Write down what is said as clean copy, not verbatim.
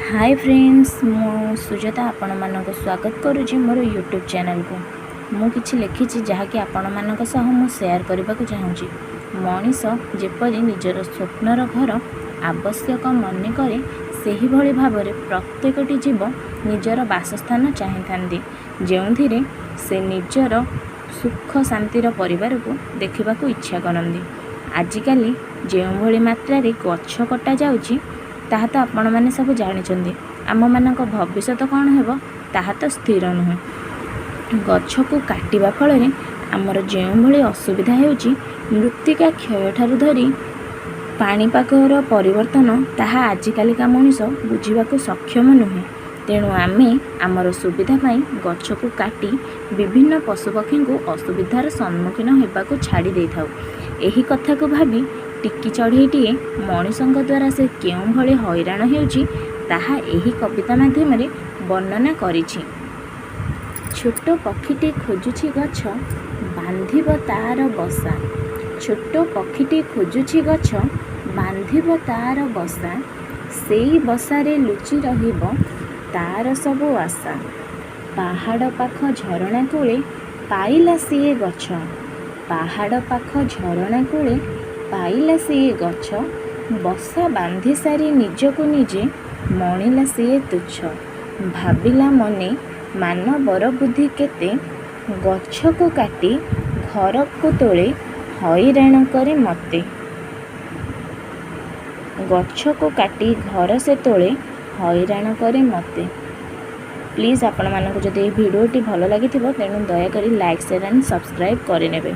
Hi friends मु सुजाता आपण मानक स्वागत करुँची मोर यूट्यूब चैनल को मु किछि लिखिछि जहाँकि आपण मानक सह मु शेयर करने को चाहूँगी। मनीष जेपरी निजर स्वप्नर घर आवश्यक मन करे सेही भली भाबरे प्रत्येकटी जीव निजर बासस्थान चाहिए जो से निजर सुख शांतिर परिवार को देखा इच्छा करती। आजिकल जो भली मात्रा गछ कटा जाउछि ताहा तो आपण मैंने सब जानी आम मान भविष्य कौन हो ताहा तो स्थिर नुह। गछ को काटिबा फल आमर जो भली असुविधा होउछि मृत्तिका क्षय ठारू धरी पाणीपागर परिवर्तन ताहा आजिकालिका मनीष बुझा सक्षम नुहे। तेणु आमे आमर सुविधा पाई गछ को काटी विभिन्न पशुपक्षी को असुविधार सम्मुखीन होगा छाड़ी दे थाउ। एही कथा को भाबी टिकी चढ़ईटीए मनीषों द्वारा से केउं भली हैरान होउछि ताहा एही कविता माध्यम वर्णना करिछि। छोट पक्षीटी खोजुछि गछ बांधिब तार बसा, छोट पक्षीटी खोजुछि गछ बांधिब तार बसा, सेई बसारे लुचि रहिब तार सबु आशा। पहाड़ पाख झरणा कूले पाइला सीए गछ, पहाड़ पाख झरणा कूले पाइला सीए गछ, बसा बांधि सारी निजको निजे मणिला सीए तुच्छ। भाविला मने मानवर बुद्धि केते, गछ को काटी घर को तोले हैरान करे मते। गछ को काटी घर से तोले हैरान करे मते। प्लीज़ आपण मानक जदि भिडियोटी भल लगी तेणु दयाकोरी लाइक शेयर एंड सब्सक्राइब करे नेबे।